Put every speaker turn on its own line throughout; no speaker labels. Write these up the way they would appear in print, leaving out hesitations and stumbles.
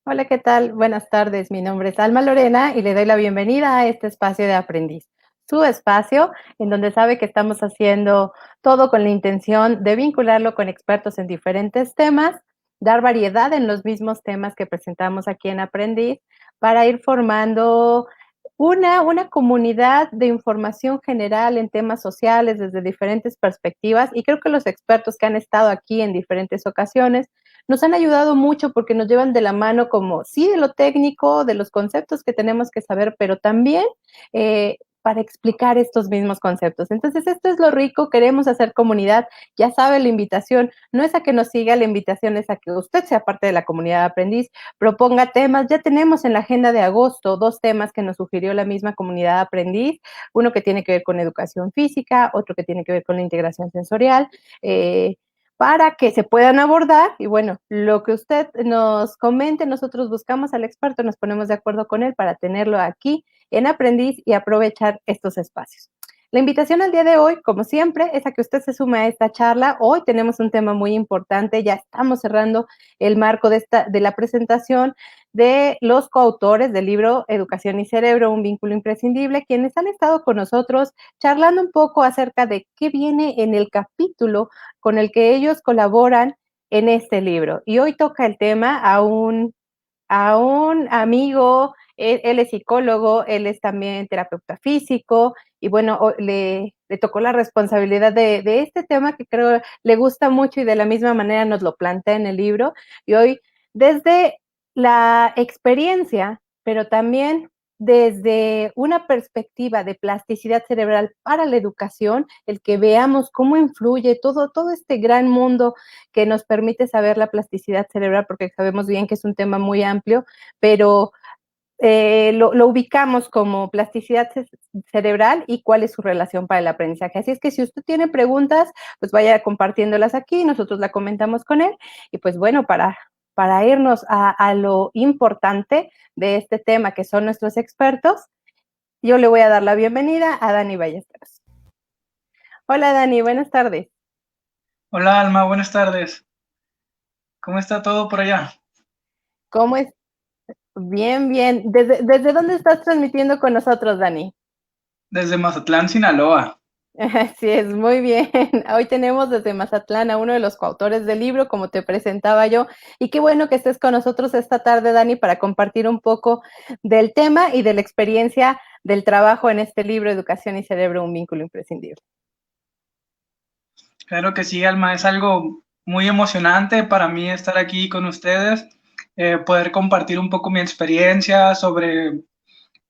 Hola, ¿qué tal? Buenas tardes. Mi nombre es Alma Lorena y le doy la bienvenida a este espacio de aprendiz. Su espacio en donde sabe que estamos haciendo todo con la intención de vincularlo con expertos en diferentes temas, dar variedad en los mismos temas que presentamos aquí en Aprendiz para ir formando una comunidad de información general en temas sociales desde diferentes perspectivas, y creo que los expertos que han estado aquí en diferentes ocasiones nos han ayudado mucho porque nos llevan de la mano como, sí, de lo técnico, de los conceptos que tenemos que saber, pero también para explicar estos mismos conceptos. Entonces, esto es lo rico, queremos hacer comunidad. Ya sabe, la invitación no es a que nos siga, la invitación es a que usted sea parte de la comunidad de aprendiz, proponga temas. Ya tenemos en la agenda de agosto 2 temas que nos sugirió la misma comunidad de aprendiz, uno que tiene que ver con educación física, otro que tiene que ver con la integración sensorial, para que se puedan abordar. Y bueno, lo que usted nos comente, nosotros buscamos al experto, nos ponemos de acuerdo con él para tenerlo aquí en Aprendiz y aprovechar estos espacios. La invitación al día de hoy, como siempre, es a que usted se sume a esta charla. Hoy tenemos un tema muy importante, ya estamos cerrando el marco de la presentación de los coautores del libro Educación y Cerebro, un vínculo imprescindible, quienes han estado con nosotros charlando un poco acerca de qué viene en el capítulo con el que ellos colaboran en este libro. Y hoy toca el tema a un amigo. Él es psicólogo, él es también terapeuta físico, y bueno, le tocó la responsabilidad de este tema que creo le gusta mucho, y de la misma manera nos lo plantea en el libro. Y hoy, desde la experiencia, pero también desde una perspectiva de plasticidad cerebral para la educación, el que veamos cómo influye todo este gran mundo que nos permite saber la plasticidad cerebral, porque sabemos bien que es un tema muy amplio, pero lo ubicamos como plasticidad cerebral y cuál es su relación para el aprendizaje. Así es que si usted tiene preguntas, pues vaya compartiéndolas aquí, nosotros la comentamos con él. Y pues bueno, para irnos a lo importante de este tema, que son nuestros expertos, yo le voy a dar la bienvenida a Dani Ballesteros. Hola Dani, buenas tardes.
Hola Alma, buenas tardes. ¿Cómo está todo por allá?
¿Cómo es? Bien, bien. ¿Desde dónde estás transmitiendo con nosotros, Dani?
Desde Mazatlán, Sinaloa.
Así es, muy bien. Hoy tenemos desde Mazatlán a uno de los coautores del libro, como te presentaba yo, y qué bueno que estés con nosotros esta tarde, Dani, para compartir un poco del tema y de la experiencia del trabajo en este libro, Educación y Cerebro, un vínculo imprescindible.
Claro que sí, Alma, es algo muy emocionante para mí estar aquí con ustedes, poder compartir un poco mi experiencia sobre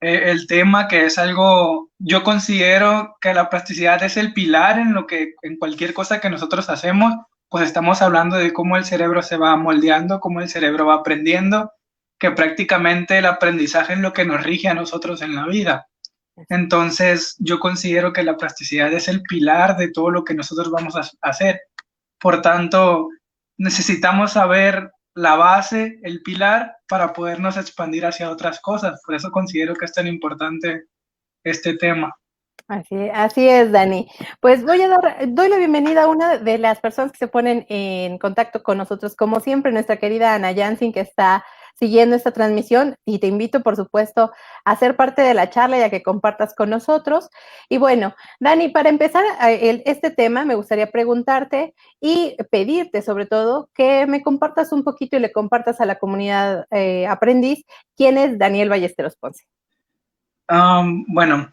el tema, que es algo, yo considero que la plasticidad es el pilar en lo que, en cualquier cosa que nosotros hacemos, pues estamos hablando de cómo el cerebro se va moldeando, cómo el cerebro va aprendiendo, que prácticamente el aprendizaje es lo que nos rige a nosotros en la vida. Entonces, yo considero que la plasticidad es el pilar de todo lo que nosotros vamos a hacer. Por tanto, necesitamos saber la base, el pilar, para podernos expandir hacia otras cosas. Por eso considero que es tan importante este tema.
Así es, Dani. Pues doy la bienvenida a una de las personas que se ponen en contacto con nosotros, como siempre, nuestra querida Ana Jansin, que está siguiendo esta transmisión, y te invito, por supuesto, a ser parte de la charla y a que compartas con nosotros. Y bueno, Dani, para empezar este tema, me gustaría preguntarte y pedirte, sobre todo, que me compartas un poquito y le compartas a la comunidad aprendiz quién es Daniel Ballesteros Ponce.
Bueno,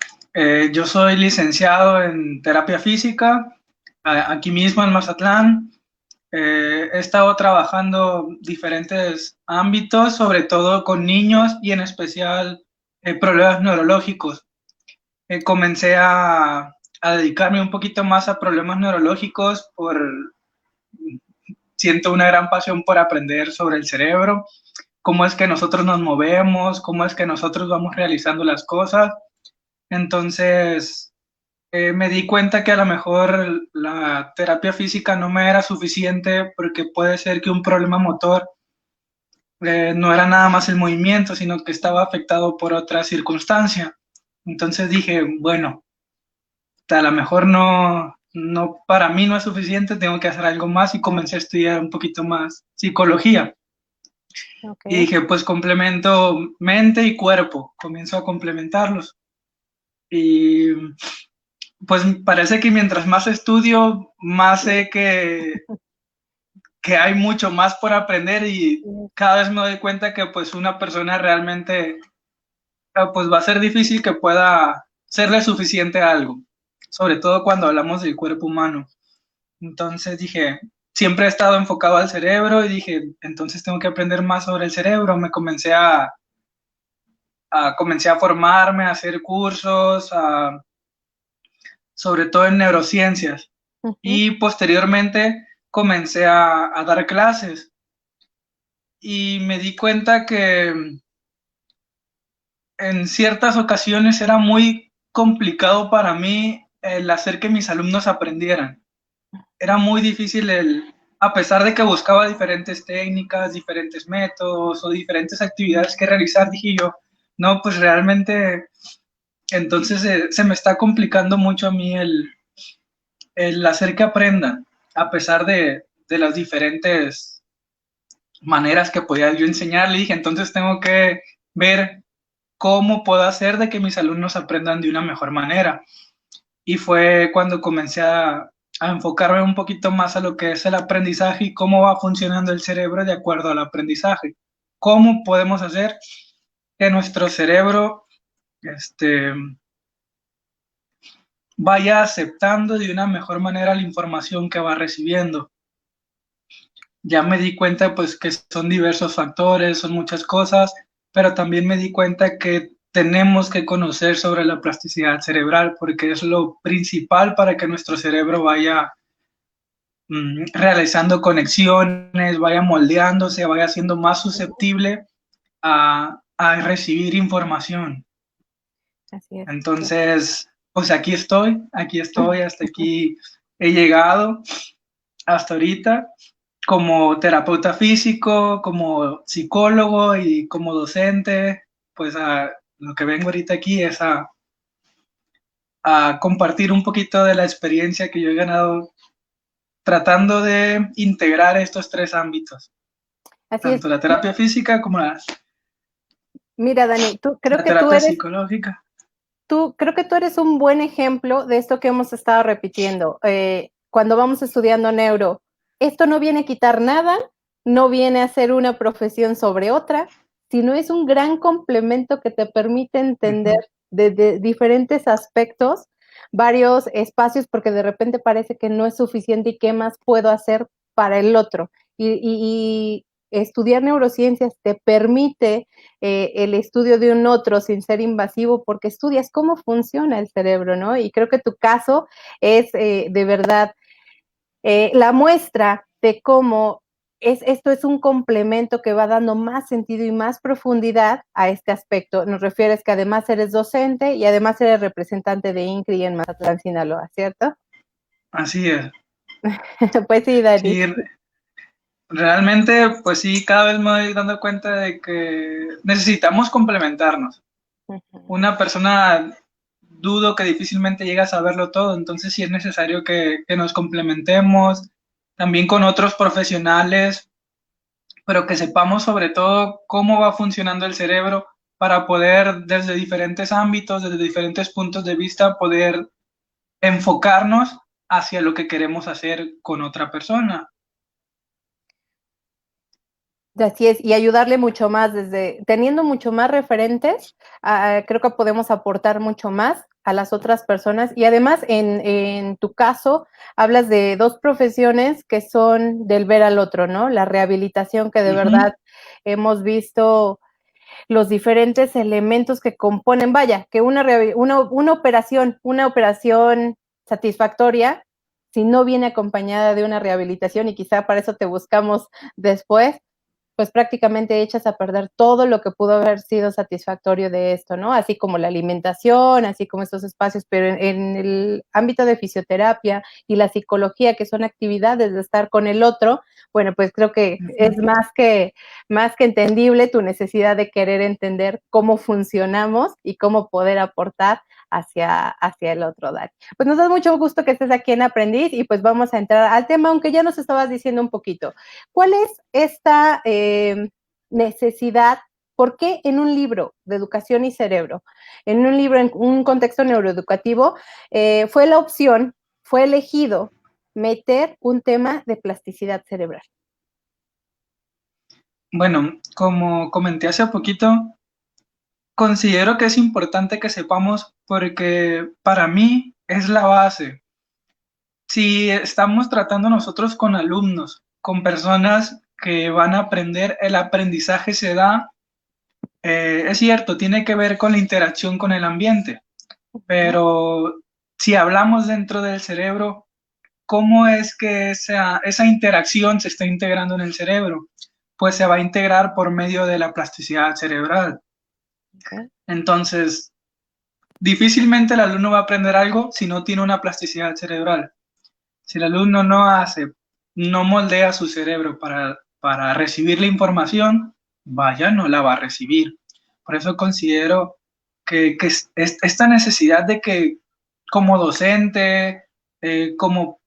yo soy licenciado en terapia física, aquí mismo en Mazatlán. He estado trabajando diferentes ámbitos, sobre todo con niños y en especial problemas neurológicos. Comencé a dedicarme un poquito más a problemas neurológicos siento una gran pasión por aprender sobre el cerebro, cómo es que nosotros nos movemos, cómo es que nosotros vamos realizando las cosas. Entonces, me di cuenta que a lo mejor la terapia física no me era suficiente porque puede ser que un problema motor no era nada más el movimiento, sino que estaba afectado por otra circunstancia. Entonces dije, bueno, a lo mejor no, para mí no es suficiente, tengo que hacer algo más y comencé a estudiar un poquito más psicología. Y
Ok.
dije, pues complemento mente y cuerpo, comienzo a complementarlos. Y pues parece que mientras más estudio, más sé que hay mucho más por aprender y cada vez me doy cuenta que pues una persona realmente pues va a ser difícil que pueda serle suficiente a algo, sobre todo cuando hablamos del cuerpo humano. Entonces dije, siempre he estado enfocado al cerebro y dije, entonces tengo que aprender más sobre el cerebro. Me comencé a formarme, a hacer cursos, sobre todo en neurociencias.
Ujú.
Y posteriormente comencé a dar clases y me di cuenta que en ciertas ocasiones era muy complicado para mí el hacer que mis alumnos aprendieran. Era muy difícil a pesar de que buscaba diferentes técnicas, diferentes métodos o diferentes actividades que realizar, dije yo, no, pues realmente entonces se me está complicando mucho a mí el hacer que aprendan, a pesar de las diferentes maneras que podía yo enseñarle. Dije, entonces tengo que ver cómo puedo hacer de que mis alumnos aprendan de una mejor manera. Y fue cuando comencé a enfocarme un poquito más a lo que es el aprendizaje y cómo va funcionando el cerebro de acuerdo al aprendizaje. ¿Cómo podemos hacer que nuestro cerebro este, vaya aceptando de una mejor manera la información que va recibiendo? Ya me di cuenta pues que son diversos factores, son muchas cosas, pero también me di cuenta que tenemos que conocer sobre la plasticidad cerebral porque es lo principal para que nuestro cerebro vaya realizando conexiones, vaya moldeándose, vaya siendo más susceptible a recibir información.
Así es.
Entonces, pues aquí estoy, hasta aquí he llegado, hasta ahorita, como terapeuta físico, como psicólogo y como docente, pues lo que vengo ahorita aquí es a compartir un poquito de la experiencia que yo he ganado tratando de integrar estos tres ámbitos,
Así es.
tanto la terapia física como
Mira, Dani,
la terapia psicológica.
creo que tú eres un buen ejemplo de esto que hemos estado repitiendo. Cuando vamos estudiando neuro, esto no viene a quitar nada, no viene a ser una profesión sobre otra, sino es un gran complemento que te permite entender
Ujú.
desde diferentes aspectos varios espacios, porque de repente parece que no es suficiente y qué más puedo hacer para el otro. Y estudiar neurociencias te permite el estudio de un otro sin ser invasivo, porque estudias cómo funciona el cerebro, ¿no? Y creo que tu caso es de verdad la muestra de cómo esto es un complemento que va dando más sentido y más profundidad a este aspecto. Nos refieres que además eres docente y además eres representante de INCRI en Mazatlán, Sinaloa, ¿cierto?
Así es.
Pues sí, Dani.
Sí, realmente, pues sí, cada vez me voy dando cuenta de que necesitamos complementarnos. Una persona dudo que difícilmente llega a saberlo todo, entonces sí es necesario que nos complementemos también con otros profesionales, pero que sepamos sobre todo cómo va funcionando el cerebro para poder desde diferentes ámbitos, desde diferentes puntos de vista, poder enfocarnos hacia lo que queremos hacer con otra persona.
Así es, y ayudarle mucho más desde, teniendo mucho más referentes, creo que podemos aportar mucho más a las otras personas. Y además, en tu caso, hablas de dos profesiones que son del ver al otro, ¿no? La rehabilitación, que de
Ujú.
verdad hemos visto los diferentes elementos que componen, vaya, que una operación satisfactoria, si no viene acompañada de una rehabilitación, y quizá para eso te buscamos después, pues prácticamente echas a perder todo lo que pudo haber sido satisfactorio de esto, ¿no? Así como la alimentación, así como estos espacios, pero en el ámbito de fisioterapia y la psicología, que son actividades de estar con el otro, bueno, pues creo que es
Ujú.
más que entendible tu necesidad de querer entender cómo funcionamos y cómo poder aportar hacia el otro, Dani. Pues nos da mucho gusto que estés aquí en Aprendiz y pues vamos a entrar al tema, aunque ya nos estabas diciendo un poquito. ¿Cuál es esta necesidad. ¿Por qué en un libro de educación y cerebro, en un libro, en un contexto neuroeducativo, fue la opción, fue elegido meter un tema de plasticidad cerebral?
Bueno, como comenté hace poquito, considero que es importante que sepamos porque para mí es la base. Si estamos tratando nosotros con alumnos, con personas que van a aprender, el aprendizaje se da, es cierto, tiene que ver con la interacción con el ambiente, pero si hablamos dentro del cerebro, ¿cómo es que esa interacción se está integrando en el cerebro? Pues se va a integrar por medio de la plasticidad cerebral.
Okay.
Entonces, difícilmente el alumno va a aprender algo si no tiene una plasticidad cerebral. Si el alumno no moldea su cerebro para recibir la información, vaya, no la va a recibir. Por eso considero que esta necesidad de que como docente, como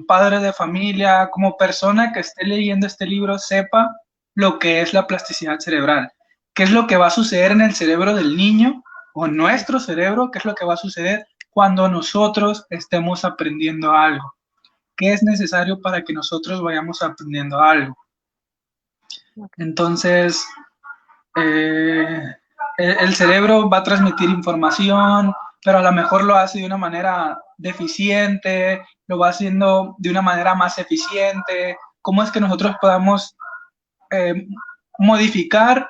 padre de familia, como persona que esté leyendo este libro, sepa lo que es la plasticidad cerebral, qué es lo que va a suceder en el cerebro del niño o nuestro cerebro, qué es lo que va a suceder cuando nosotros estemos aprendiendo algo, qué es necesario para que nosotros vayamos aprendiendo algo. Entonces, eh, el cerebro va a transmitir información, pero a lo mejor lo hace de una manera deficiente, lo va haciendo de una manera más eficiente. ¿Cómo es que nosotros podamos modificar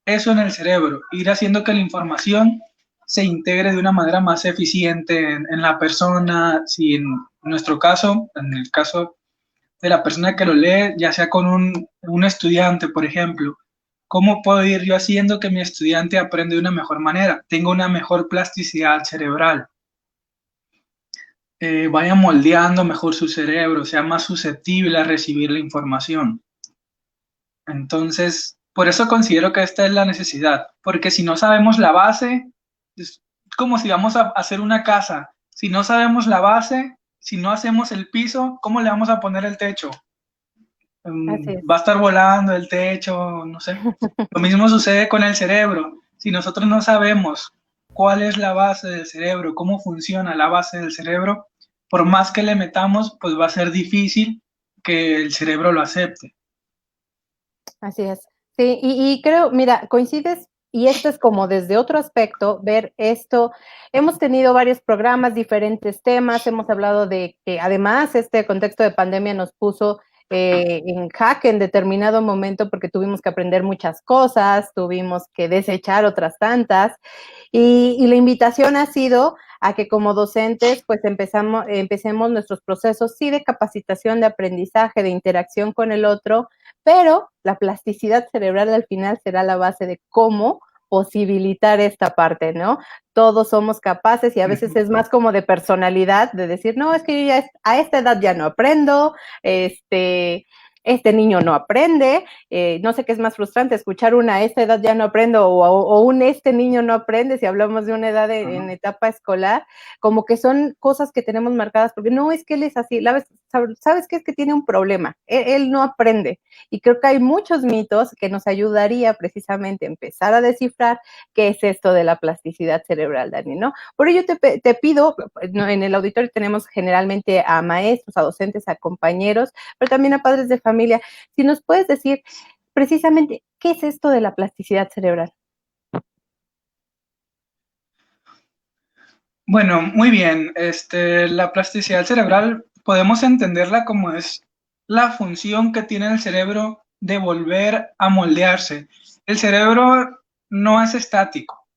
eso en el cerebro? Ir haciendo que la información se integre de una manera más eficiente en la persona, si en nuestro caso, en el caso de la persona que lo lee, ya sea con un estudiante, por ejemplo. ¿Cómo puedo ir yo haciendo que mi estudiante aprenda de una mejor manera? Tenga una mejor plasticidad cerebral, vaya moldeando mejor su cerebro, sea más susceptible a recibir la información. Entonces, por eso considero que esta es la necesidad, porque si no sabemos la base, es como si vamos a hacer una casa. Si no sabemos la base, si no hacemos el piso, ¿cómo le vamos a poner el techo?
Así es.
Va a estar volando el techo, no sé. Lo mismo sucede con el cerebro. Si nosotros no sabemos cuál es la base del cerebro, cómo funciona la base del cerebro, por más que le metamos, pues va a ser difícil que el cerebro lo acepte.
Así es. Sí, y creo, mira, coincides, y esto es como desde otro aspecto, ver esto. Hemos tenido varios programas, diferentes temas, hemos hablado de que además este contexto de pandemia nos puso en jaque en determinado momento porque tuvimos que aprender muchas cosas, tuvimos que desechar otras tantas, y la invitación ha sido a que como docentes pues empecemos nuestros procesos sí de capacitación, de aprendizaje, de interacción con el otro, pero la plasticidad cerebral al final será la base de cómo posibilitar esta parte, ¿no? Todos somos capaces y a veces es más como de personalidad, de decir, no, es que yo ya a esta edad ya no aprendo, este niño no aprende, no sé qué es más frustrante, escuchar una a esta edad ya no aprendo o un este niño no aprende, si hablamos de una edad en etapa escolar, como que son cosas que tenemos marcadas, porque no es que él es así, ¿sabes qué? Es que tiene un problema, él no aprende, y creo que hay muchos mitos que nos ayudaría precisamente a empezar a descifrar qué es esto de la plasticidad cerebral, Dani, ¿no? Por ello te pido, en el auditorio tenemos generalmente a maestros, a docentes, a compañeros, pero también a padres de familia. Si nos puedes decir precisamente qué es esto de la plasticidad cerebral.
Bueno, muy bien. La plasticidad cerebral podemos entenderla como es la función que tiene el cerebro de volver a moldearse. El cerebro no es estático.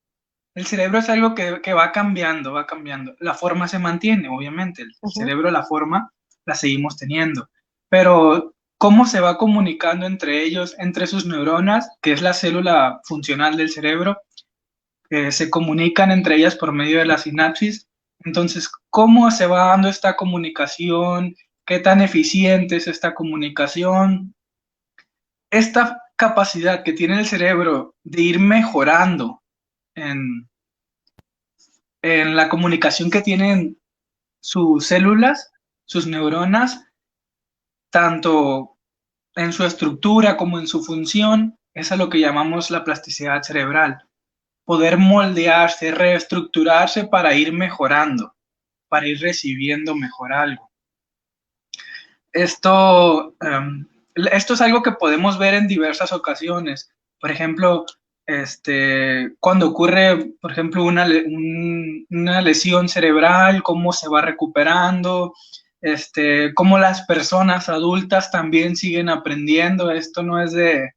El cerebro es algo que va cambiando, va cambiando. La forma se mantiene, obviamente. El cerebro, la forma, la seguimos teniendo. Pero cómo se va comunicando entre ellos, entre sus neuronas, que es la célula funcional del cerebro, se comunican entre ellas por medio de la sinapsis. Entonces, ¿cómo se va dando esta comunicación? ¿Qué tan eficiente es esta comunicación? Esta capacidad que tiene el cerebro de ir mejorando en, en la comunicación que tienen sus células, sus neuronas, tanto en su estructura como en su función, es a lo que llamamos la plasticidad cerebral. Poder moldearse, reestructurarse para ir mejorando, para ir recibiendo mejor algo. Esto, esto es algo que podemos ver en diversas ocasiones. Por ejemplo, cuando ocurre, por ejemplo, una lesión cerebral, cómo se va recuperando, cómo las personas adultas también siguen aprendiendo. Esto no es de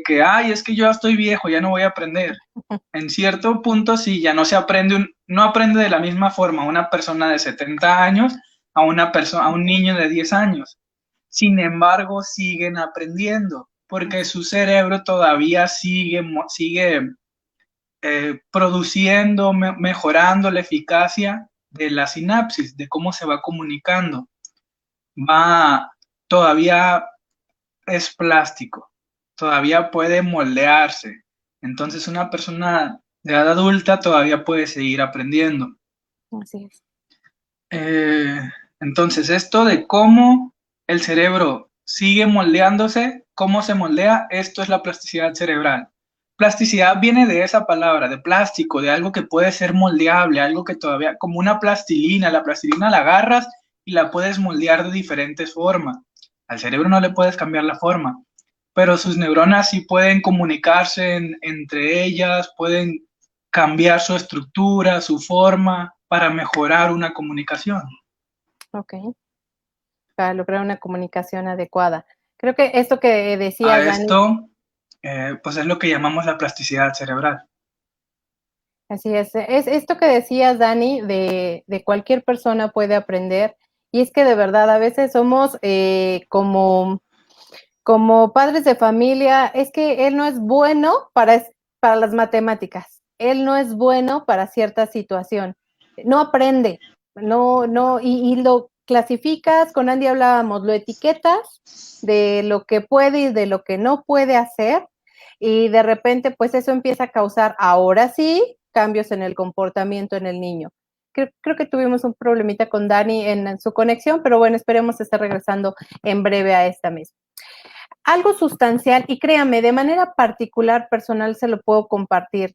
que, ay, es que yo ya estoy viejo, ya no voy a aprender. En cierto punto, sí, ya no se aprende, no aprende de la misma forma una persona de 70 años a una persona, a un niño de 10 años. Sin embargo, siguen aprendiendo porque su cerebro todavía sigue produciendo, mejorando la eficacia de la sinapsis, de cómo se va comunicando. Va, todavía es plástico, todavía puede moldearse. Entonces, una persona de edad adulta todavía puede seguir aprendiendo.
Así es.
Eh, entonces, esto de cómo el cerebro sigue moldeándose, cómo se moldea, esto es la plasticidad cerebral. Plasticidad viene de esa palabra, de plástico, de algo que puede ser moldeable, algo que todavía, como una plastilina, la plastilina la agarras y la puedes moldear de diferentes formas. Al cerebro no le puedes cambiar la forma, pero sus neuronas sí pueden comunicarse entre ellas, pueden cambiar su estructura, su forma, para mejorar una comunicación.
Ok, para lograr una comunicación adecuada. Creo que esto que decía
A
Dani,
esto, pues es lo que llamamos la plasticidad cerebral.
así es esto que decías, Dani, de cualquier persona puede aprender, y es que de verdad a veces somos como padres de familia, es que él no es bueno para las matemáticas, él no es bueno para cierta situación, no aprende, y lo clasificas, con Andy hablábamos, lo etiquetas de lo que puede y de lo que no puede hacer, y de repente pues eso empieza a causar ahora sí cambios en el comportamiento en el niño. Creo que tuvimos un problemita con Dani en su conexión, pero bueno, esperemos estar regresando en breve a esta misma. Algo sustancial, y créame, de manera particular, personal, se lo puedo compartir.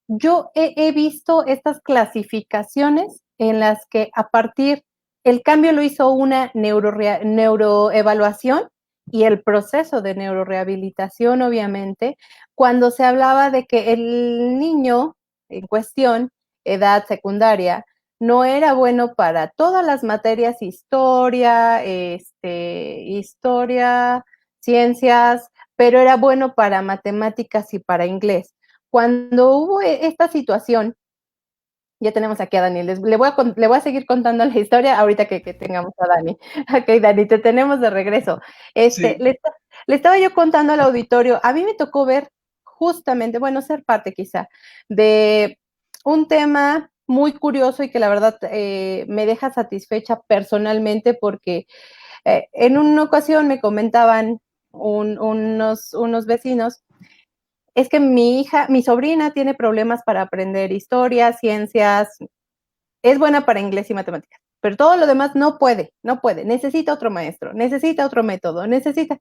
Yo he visto estas clasificaciones en las que a partir, el cambio lo hizo una neuroevaluación y el proceso de neurorehabilitación, obviamente, cuando se hablaba de que el niño en cuestión, edad secundaria, no era bueno para todas las materias, historia, ciencias, pero era bueno para matemáticas y para inglés. Cuando hubo esta situación, ya tenemos aquí a Dani, le voy a seguir contando la historia ahorita que tengamos a Dani. Ok, Dani, te tenemos de regreso.
Sí,
Le estaba yo contando al auditorio, a mí me tocó ver justamente, bueno, ser parte quizá, de un tema muy curioso y que la verdad me deja satisfecha personalmente porque en una ocasión me comentaban unos vecinos, es que mi sobrina tiene problemas para aprender historia, ciencias, es buena para inglés y matemáticas, pero todo lo demás no puede, necesita otro maestro, necesita otro método, necesita.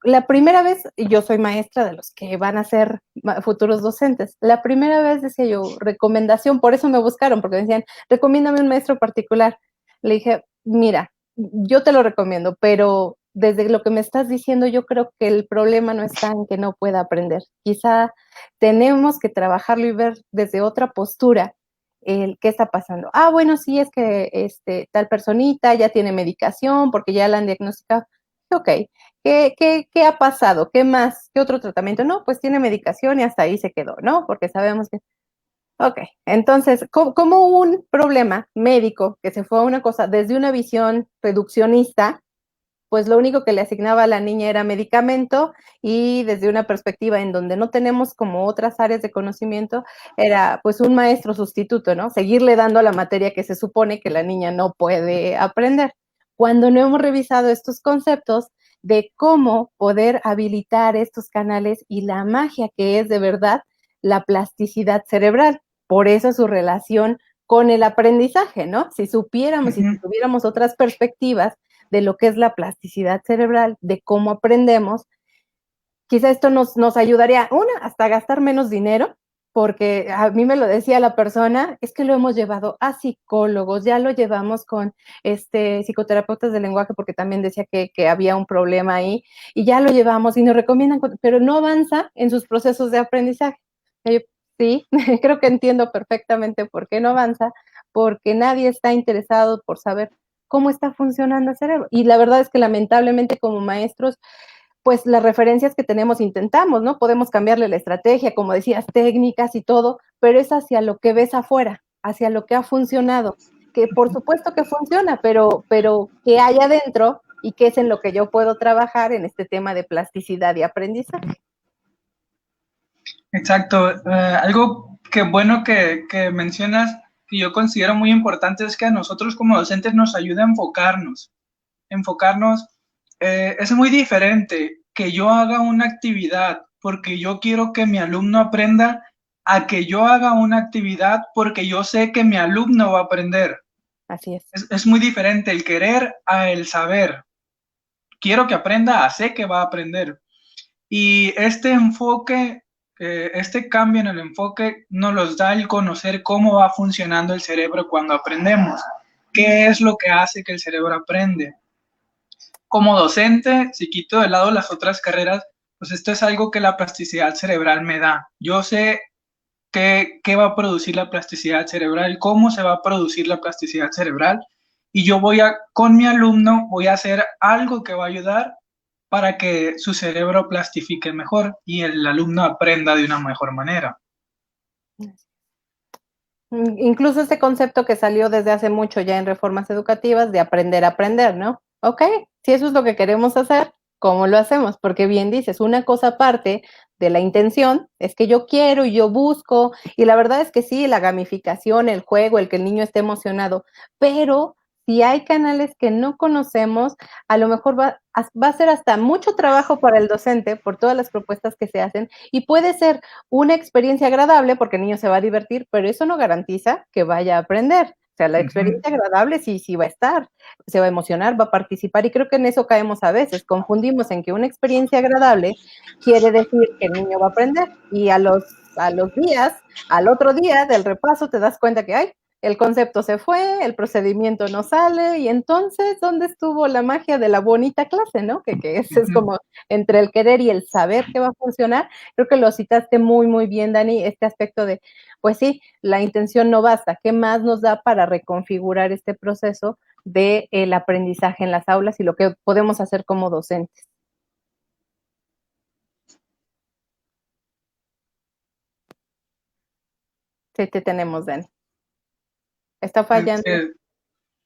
La primera vez, yo soy maestra de los que van a ser futuros docentes, la primera vez decía yo, recomendación, por eso me buscaron, porque me decían, recomiéndame un maestro particular. Le dije, mira, yo te lo recomiendo, pero desde lo que me estás diciendo, yo creo que el problema no está en que no pueda aprender. Quizá tenemos que trabajarlo y ver desde otra postura el qué está pasando. Ah, bueno, sí, es que tal personita ya tiene medicación porque ya la han diagnosticado. Ok, ¿qué ha pasado? ¿Qué más? ¿Qué otro tratamiento? No, pues tiene medicación y hasta ahí se quedó, ¿no? Porque sabemos que... Ok, entonces, como un problema médico que se fue a una cosa desde una visión reduccionista, pues lo único que le asignaba a la niña era medicamento y desde una perspectiva en donde no tenemos como otras áreas de conocimiento, era pues un maestro sustituto, ¿no? Seguirle dando la materia que se supone que la niña no puede aprender. Cuando no hemos revisado estos conceptos de cómo poder habilitar estos canales y la magia que es de verdad la plasticidad cerebral. Por eso su relación con el aprendizaje, ¿no? Si supiéramos y si tuviéramos otras perspectivas, de lo que es la plasticidad cerebral, de cómo aprendemos, quizá esto nos ayudaría, una, hasta gastar menos dinero, porque a mí me lo decía la persona, es que lo hemos llevado a psicólogos, ya lo llevamos con psicoterapeutas de lenguaje, porque también decía que había un problema ahí, y ya lo llevamos y nos recomiendan, pero no avanza en sus procesos de aprendizaje. Y yo, sí, creo que entiendo perfectamente por qué no avanza, porque nadie está interesado por saber cómo está funcionando el cerebro. Y la verdad es que lamentablemente como maestros, pues las referencias que tenemos intentamos, ¿no? Podemos cambiarle la estrategia, como decías, técnicas y todo, pero es hacia lo que ves afuera, hacia lo que ha funcionado, que por supuesto que funciona, pero ¿qué hay adentro y qué es en lo que yo puedo trabajar en este tema de plasticidad y aprendizaje?
Exacto. Algo que bueno que mencionas, que yo considero muy importante, es que a nosotros como docentes nos ayuda a enfocarnos. Enfocarnos es muy diferente que yo haga una actividad porque yo quiero que mi alumno aprenda a que yo haga una actividad porque yo sé que mi alumno va a aprender.
Así es.
Es muy diferente el querer a el saber. Quiero que aprenda a sé que va a aprender. Y este enfoque, este cambio en el enfoque nos los da el conocer cómo va funcionando el cerebro cuando aprendemos. ¿Qué es lo que hace que el cerebro aprende? Como docente, si quito de lado las otras carreras, pues esto es algo que la plasticidad cerebral me da. Yo sé qué va a producir la plasticidad cerebral, cómo se va a producir la plasticidad cerebral, y yo con mi alumno, voy a hacer algo que va a ayudar para que su cerebro plastifique mejor y el alumno aprenda de una mejor manera.
Incluso este concepto que salió desde hace mucho ya en reformas educativas de aprender a aprender, ¿no? Ok, si eso es lo que queremos hacer, ¿cómo lo hacemos? Porque bien dices, una cosa aparte de la intención es que yo quiero y yo busco, y la verdad es que sí, la gamificación, el juego, el que el niño esté emocionado, pero si hay canales que no conocemos, a lo mejor va a ser hasta mucho trabajo para el docente por todas las propuestas que se hacen, y puede ser una experiencia agradable porque el niño se va a divertir, pero eso no garantiza que vaya a aprender. O sea, la experiencia agradable sí, sí va a estar, se va a emocionar, va a participar, y creo que en eso caemos a veces, confundimos en que una experiencia agradable quiere decir que el niño va a aprender, y a los días, al otro día del repaso te das cuenta que, ay, el concepto se fue, el procedimiento no sale, y entonces, ¿dónde estuvo la magia de la bonita clase, no? Que ese es como entre el querer y el saber que va a funcionar. Creo que lo citaste muy, muy bien, Dani, este aspecto de, pues sí, la intención no basta. ¿Qué más nos da para reconfigurar este proceso del aprendizaje en las aulas y lo que podemos hacer como docentes? Sí, te tenemos, Dani. Está fallando.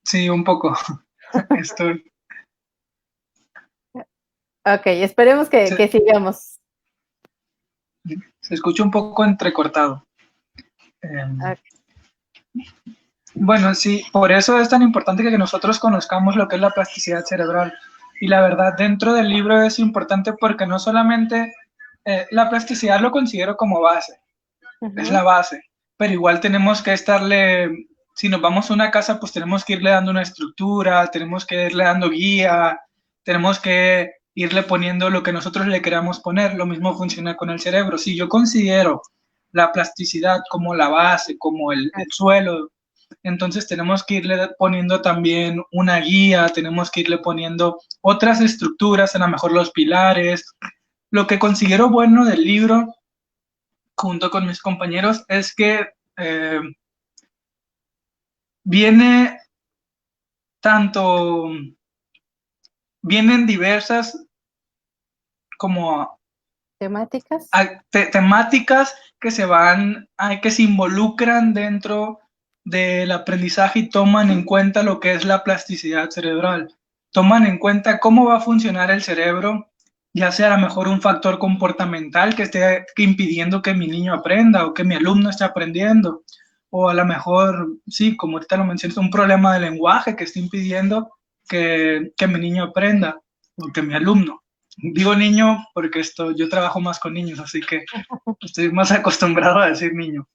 Sí, un poco. Estoy,
Ok, esperemos que
se,
sigamos.
se escucha un poco entrecortado.
Ok.
Bueno, sí, por eso es tan importante que nosotros conozcamos lo que es la plasticidad cerebral. Y la verdad, dentro del libro es importante porque no solamente la plasticidad lo considero como base, es la base, pero igual tenemos que estarle, si nos vamos a una casa, pues tenemos que irle dando una estructura, tenemos que irle dando guía, tenemos que irle poniendo lo que nosotros le queramos poner. Lo mismo funciona con el cerebro. Si yo considero la plasticidad como la base, como el suelo, entonces tenemos que irle poniendo también una guía, tenemos que irle poniendo otras estructuras, a lo mejor los pilares. Lo que considero bueno del libro, junto con mis compañeros, es que viene tanto, vienen diversas como
¿Temáticas?
temáticas que que se involucran dentro del aprendizaje y toman en cuenta lo que es la plasticidad cerebral. Toman en cuenta cómo va a funcionar el cerebro, ya sea a lo mejor un factor comportamental que esté impidiendo que mi niño aprenda o que mi alumno esté aprendiendo, o a lo mejor, sí, como ahorita lo mencioné, un problema de lenguaje que esté impidiendo que mi niño aprenda o que mi alumno. Digo niño porque yo trabajo más con niños, así que estoy más acostumbrado a decir niño.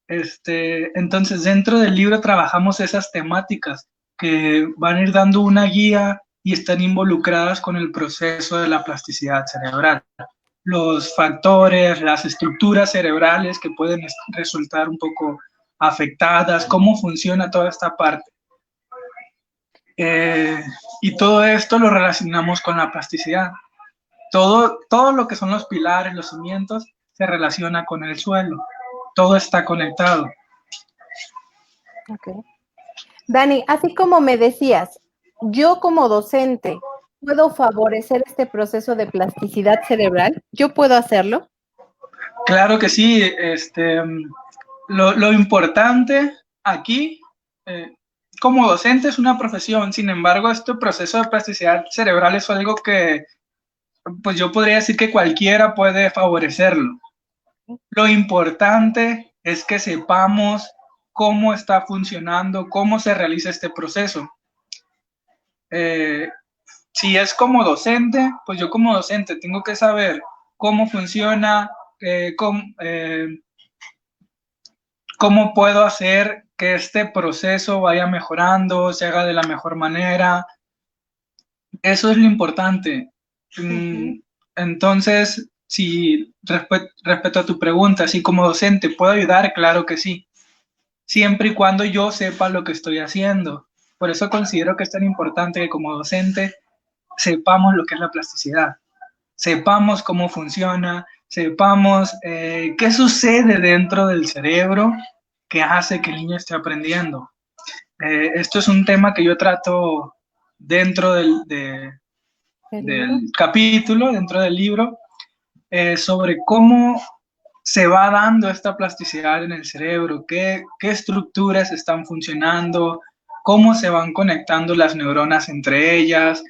Entonces, dentro del libro trabajamos esas temáticas que van a ir dando una guía y están involucradas con el proceso de la plasticidad cerebral. los factores, las estructuras cerebrales que pueden resultar un poco afectadas, cómo funciona toda esta parte. Y todo esto lo relacionamos con la plasticidad. Todo lo que son los pilares, los cimientos, se relaciona con el suelo. Todo está conectado.
Okay. Dani, así como me decías, yo como docente, ¿puedo favorecer este proceso de plasticidad cerebral? ¿Yo puedo hacerlo?
Claro que sí. Lo importante aquí, como docente, es una profesión. Sin embargo, este proceso de plasticidad cerebral es algo que, pues yo podría decir que cualquiera puede favorecerlo. Lo importante es que sepamos cómo está funcionando, cómo se realiza este proceso. Si es como docente, pues yo como docente tengo que saber cómo funciona, cómo puedo hacer que este proceso vaya mejorando, se haga de la mejor manera. Eso es lo importante. Entonces, si respecto a tu pregunta, si como docente puedo ayudar, claro que sí, siempre y cuando yo sepa lo que estoy haciendo. Por eso considero que es tan importante que como docente sepamos lo que es la plasticidad, sepamos cómo funciona, sepamos qué sucede dentro del cerebro que hace que el niño esté aprendiendo. Esto es un tema que yo trato dentro del capítulo, dentro del libro, sobre cómo se va dando esta plasticidad en el cerebro, qué estructuras están funcionando, cómo se van conectando las neuronas entre ellas,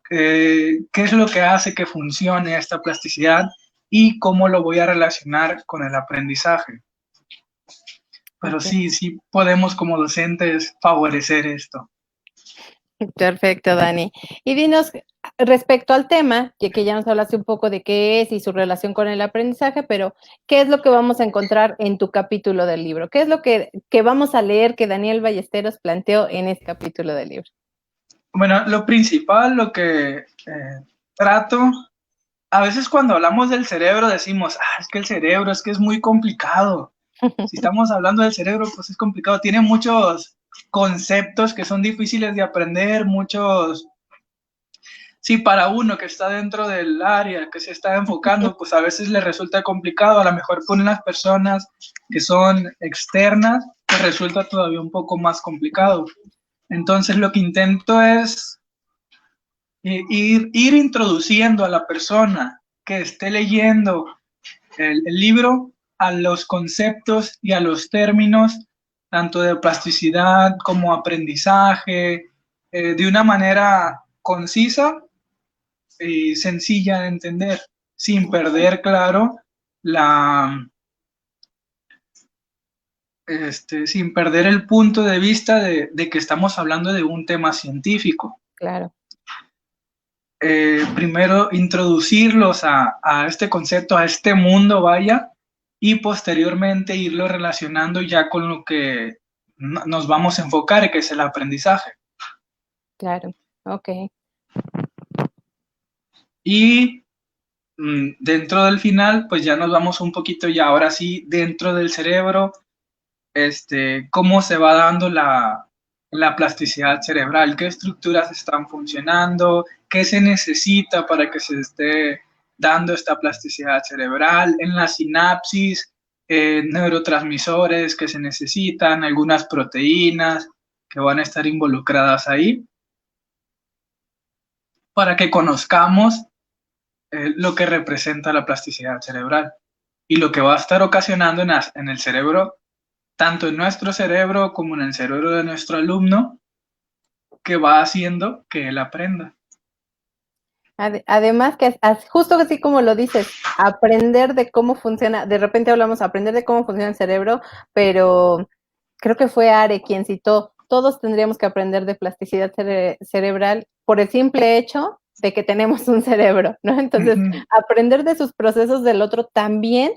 qué es lo que hace que funcione esta plasticidad y cómo lo voy a relacionar con el aprendizaje. Pero
Okay.
sí podemos como docentes favorecer esto.
Perfecto, Dani. Y dinos, respecto al tema, que ya nos hablaste un poco de qué es y su relación con el aprendizaje, pero ¿qué es lo que vamos a encontrar en tu capítulo del libro? ¿Qué es lo que vamos a leer que Daniel Ballesteros planteó en este capítulo del libro?
Bueno, lo principal, lo que trato, a veces cuando hablamos del cerebro decimos, es que el cerebro es que es muy complicado. Si estamos hablando del cerebro, pues es complicado. Tiene muchos conceptos que son difíciles de aprender, muchos. Sí, para uno que está dentro del área, que se está enfocando, pues a veces le resulta complicado. A lo mejor ponen las personas que son externas, pues resulta todavía un poco más complicado. Entonces lo que intento es ir introduciendo a la persona que esté leyendo el libro a los conceptos y a los términos, tanto de plasticidad como aprendizaje, de una manera concisa y sencilla de entender, sin perder, claro, sin perder el punto de vista de que estamos hablando de un tema científico.
Claro.
Primero introducirlos a este concepto, a este mundo, vaya, y posteriormente irlo relacionando ya con lo que nos vamos a enfocar, que es el aprendizaje.
Claro, ok.
Y dentro del final, pues ya nos vamos un poquito ya ahora sí dentro del cerebro, cómo se va dando la plasticidad cerebral, qué estructuras están funcionando, qué se necesita para que se esté dando esta plasticidad cerebral, en la sinapsis, neurotransmisores que se necesitan, algunas proteínas que van a estar involucradas ahí, para que conozcamos lo que representa la plasticidad cerebral y lo que va a estar ocasionando en el cerebro, tanto en nuestro cerebro como en el cerebro de nuestro alumno, que va haciendo que él aprenda.
Además que justo así como lo dices, aprender de cómo funciona, de repente hablamos aprender de cómo funciona el cerebro, pero creo que fue Are quien citó, todos tendríamos que aprender de plasticidad cerebral por el simple hecho de que tenemos un cerebro, ¿no? Entonces, aprender de sus procesos del otro también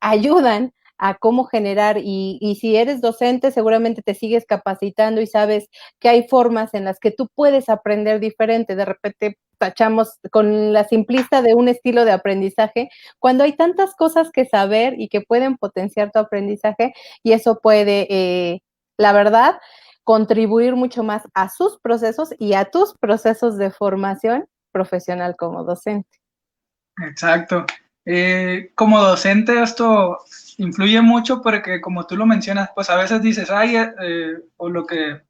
ayudan a cómo generar y si eres docente seguramente te sigues capacitando y sabes que hay formas en las que tú puedes aprender diferente. De repente tachamos con la simplista de un estilo de aprendizaje, cuando hay tantas cosas que saber y que pueden potenciar tu aprendizaje, y eso puede, la verdad, contribuir mucho más a sus procesos y a tus procesos de formación profesional como docente.
Exacto. Como docente esto influye mucho porque como tú lo mencionas, pues a veces dices, ay, o lo que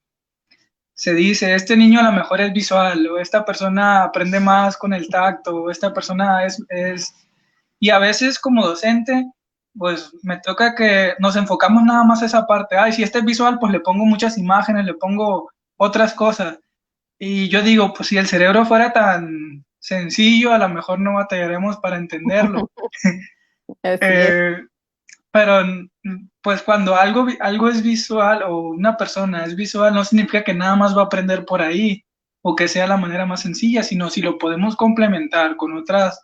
se dice, este niño a lo mejor es visual, o esta persona aprende más con el tacto, o esta persona es... Y a veces como docente, pues me toca que nos enfocamos nada más a esa parte. Ay, si este es visual, pues le pongo muchas imágenes, le pongo otras cosas. Y yo digo, pues si el cerebro fuera tan sencillo, a lo mejor no batallaremos para entenderlo.
Así es.
Eh, pero pues cuando algo es visual o una persona es visual, no significa que nada más va a aprender por ahí o que sea la manera más sencilla, sino si lo podemos complementar con otras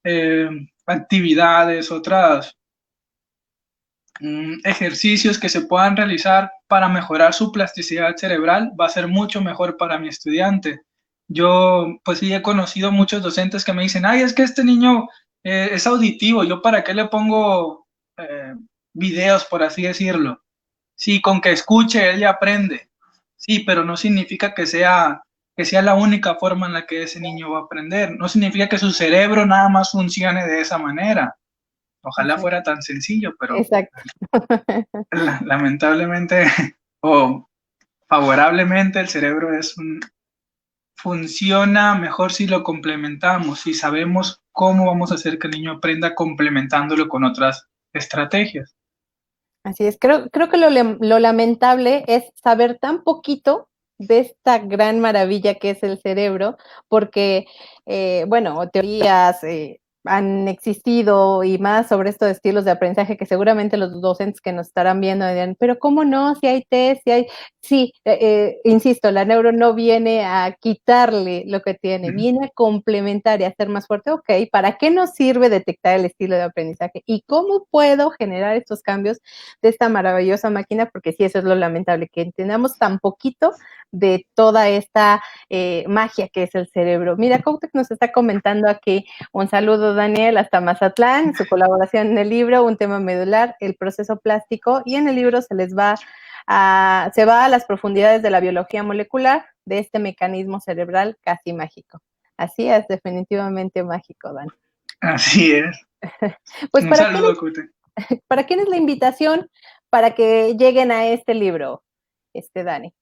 eh, actividades, otras ejercicios que se puedan realizar para mejorar su plasticidad cerebral, va a ser mucho mejor para mi estudiante. Yo, pues sí, he conocido muchos docentes que me dicen, ay, es que este niño es auditivo, ¿yo para qué le pongo videos, por así decirlo? Sí, con que escuche, él ya aprende. Sí, pero no significa que sea la única forma en la que ese niño va a aprender. No significa que su cerebro nada más funcione de esa manera. Ojalá
Exacto.
fuera tan sencillo, pero
Exacto.
lamentablemente o favorablemente el cerebro funciona mejor si lo complementamos, si sabemos cómo vamos a hacer que el niño aprenda complementándolo con otras estrategias.
Así es, creo que lo lamentable es saber tan poquito de esta gran maravilla que es el cerebro, porque, bueno, teorías han existido y más sobre estos estilos de aprendizaje que seguramente los docentes que nos estarán viendo dirán, pero ¿cómo no? Si hay test, si hay... Sí, insisto, la neuro no viene a quitarle lo que tiene, viene a complementar y a hacer más fuerte. Ok, ¿para qué nos sirve detectar el estilo de aprendizaje? ¿Y cómo puedo generar estos cambios de esta maravillosa máquina? Porque sí, eso es lo lamentable, que entendamos tan poquito de toda esta magia que es el cerebro. Mira, Coutek nos está comentando aquí, un saludo Daniel hasta Mazatlán, su colaboración en el libro, un tema medular, el proceso plástico, y en el libro se va a las profundidades de la biología molecular de este mecanismo cerebral casi mágico. Así es, definitivamente mágico, Dan.
Así es.
Pues
Un saludo, Cute.
¿para quién es la invitación para que lleguen a este libro, Dani?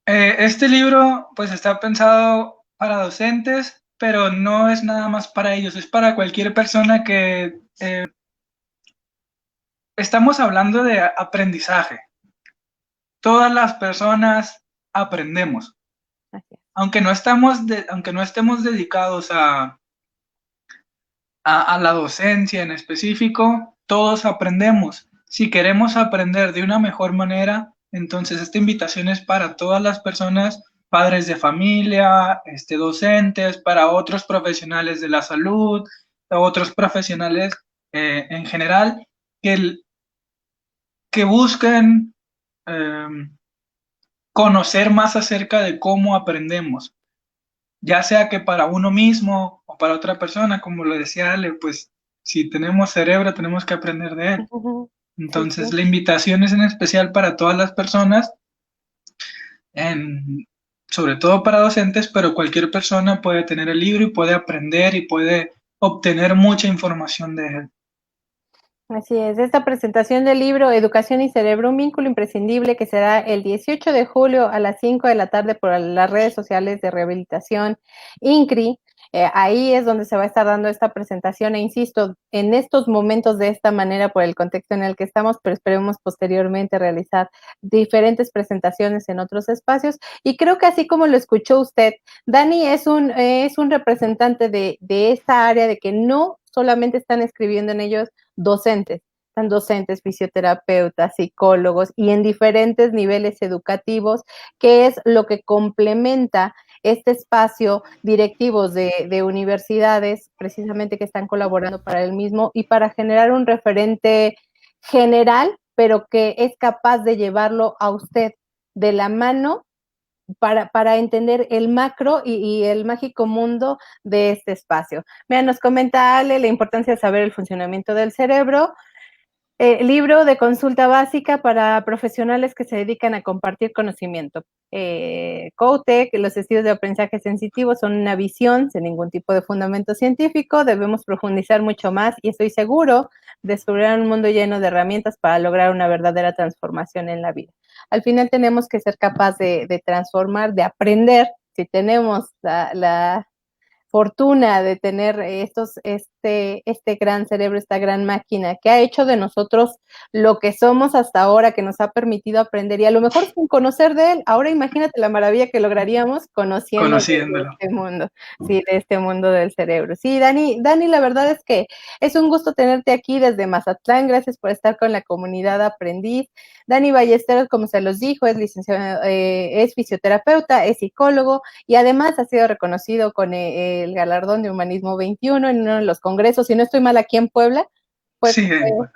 Este libro pues está pensado para docentes, pero no es nada más para ellos, es para cualquier persona que estamos hablando de aprendizaje. Todas las personas aprendemos, aunque aunque no estemos dedicados a la docencia en específico, todos aprendemos. Si queremos aprender de una mejor manera, entonces esta invitación es para todas las personas, padres de familia, docentes, para otros profesionales de la salud, otros profesionales en general, que, que busquen eh, conocer más acerca de cómo aprendemos, ya sea que para uno mismo o para otra persona, como lo decía Ale, pues si tenemos cerebro tenemos que aprender de él.
Sí, sí.
Entonces la invitación es en especial para todas las personas, sobre todo para docentes, pero cualquier persona puede tener el libro y puede aprender y puede obtener mucha información de él.
Así es, esta presentación del libro Educación y Cerebro, un vínculo imprescindible, que será el 18 de julio a las 5 de la tarde por las redes sociales de Rehabilitación INCRI. Ahí es donde se va a estar dando esta presentación, e insisto, en estos momentos de esta manera por el contexto en el que estamos, pero esperemos posteriormente realizar diferentes presentaciones en otros espacios. Y creo que así como lo escuchó usted, Dani es un representante de esta área, de que no solamente están escribiendo en ellos docentes, están docentes, fisioterapeutas, psicólogos y en diferentes niveles educativos, que es lo que complementa este espacio, directivos de universidades precisamente que están colaborando para el mismo y para generar un referente general, pero que es capaz de llevarlo a usted de la mano para entender el macro y el mágico mundo de este espacio. Mira, nos comenta Ale la importancia de saber el funcionamiento del cerebro. Libro de consulta básica para profesionales que se dedican a compartir conocimiento. COUTEC, los estilos de aprendizaje sensitivo son una visión sin ningún tipo de fundamento científico, debemos profundizar mucho más y estoy seguro de descubrir un mundo lleno de herramientas para lograr una verdadera transformación en la vida. Al final tenemos que ser capaces de transformar, de aprender, si tenemos la fortuna de tener este gran cerebro, esta gran máquina que ha hecho de nosotros lo que somos hasta ahora, que nos ha permitido aprender y a lo mejor sin conocer de él. Ahora imagínate la maravilla que lograríamos conociendo de
conociéndolo.
este mundo, sí, de este mundo del cerebro. Sí, Dani, la verdad es que es un gusto tenerte aquí desde Mazatlán. Gracias por estar con la comunidad aprendiz. Dani Ballesteros, como se los dijo, es licenciado, es fisioterapeuta, es psicólogo y además ha sido reconocido con el galardón de Humanismo 21 en uno de los congresos, si no estoy mal, aquí en Puebla, pues
Sí, bueno.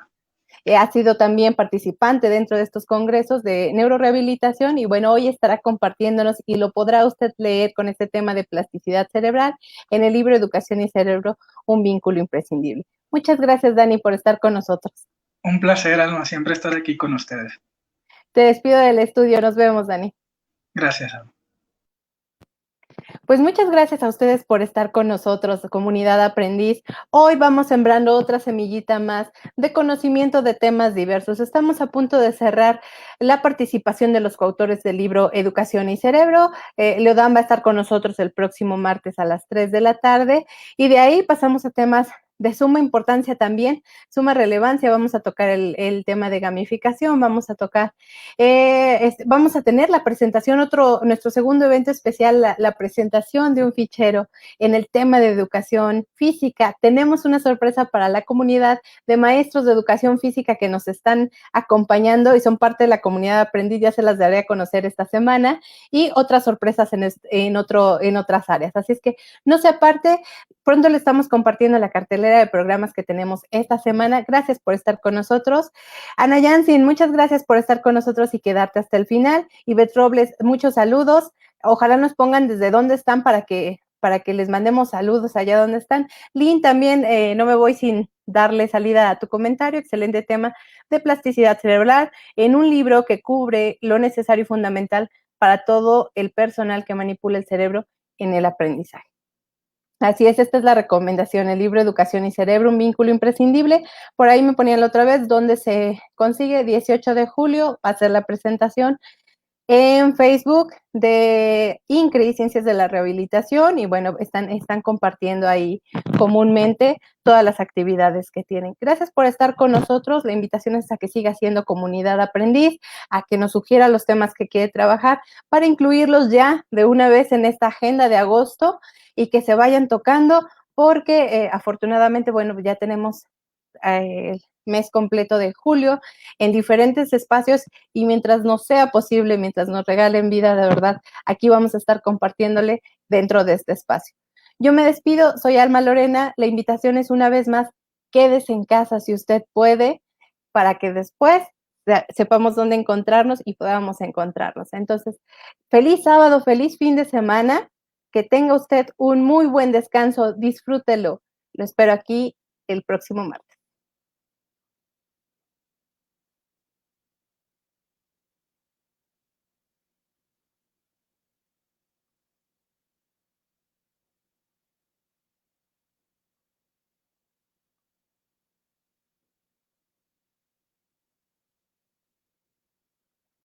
Ha sido también participante dentro de estos congresos de neurorehabilitación y bueno, hoy estará compartiéndonos y lo podrá usted leer con este tema de plasticidad cerebral en el libro Educación y Cerebro, un vínculo imprescindible. Muchas gracias, Dani, por estar con nosotros.
Un placer, Alma, siempre estar aquí con ustedes.
Te despido del estudio, nos vemos, Dani.
Gracias, Alma.
Pues muchas gracias a ustedes por estar con nosotros, comunidad aprendiz. Hoy vamos sembrando otra semillita más de conocimiento de temas diversos. Estamos a punto de cerrar la participación de los coautores del libro Educación y Cerebro. Leodán va a estar con nosotros el próximo martes a las 3 de la tarde y de ahí pasamos a temas de suma importancia también, suma relevancia. Vamos a tocar el tema de gamificación, vamos a tocar, vamos a tener la presentación, nuestro segundo evento especial, la presentación de un fichero en el tema de educación física. Tenemos una sorpresa para la comunidad de maestros de educación física que nos están acompañando y son parte de la comunidad aprendiz, ya se las daré a conocer esta semana, y otras sorpresas en otras áreas. Así es que no se aparte, pronto le estamos compartiendo la cartelera de programas que tenemos esta semana. Gracias por estar con nosotros. Ana Yansin, muchas gracias por estar con nosotros y quedarte hasta el final. Ivette Robles, muchos saludos. Ojalá nos pongan desde dónde están para que les mandemos saludos allá donde están. Lynn, también no me voy sin darle salida a tu comentario. Excelente tema de plasticidad cerebral en un libro que cubre lo necesario y fundamental para todo el personal que manipula el cerebro en el aprendizaje. Así es, esta es la recomendación, el libro Educación y Cerebro, un vínculo imprescindible. Por ahí me ponían la otra vez, ¿dónde se consigue? 18 de julio, va a ser la presentación en Facebook de INCRE, Ciencias de la Rehabilitación, y bueno, están compartiendo ahí comúnmente todas las actividades que tienen. Gracias por estar con nosotros. La invitación es a que siga siendo comunidad aprendiz, a que nos sugiera los temas que quiere trabajar para incluirlos ya de una vez en esta agenda de agosto y que se vayan tocando porque afortunadamente, bueno, ya tenemos el mes completo de julio en diferentes espacios y mientras nos sea posible, mientras nos regalen vida de verdad, aquí vamos a estar compartiéndole dentro de este espacio. Yo me despido, soy Alma Lorena, la invitación es una vez más, quédese en casa si usted puede, para que después sepamos dónde encontrarnos y podamos encontrarnos. Entonces, feliz sábado, feliz fin de semana, que tenga usted un muy buen descanso, disfrútelo. Lo espero aquí el próximo martes.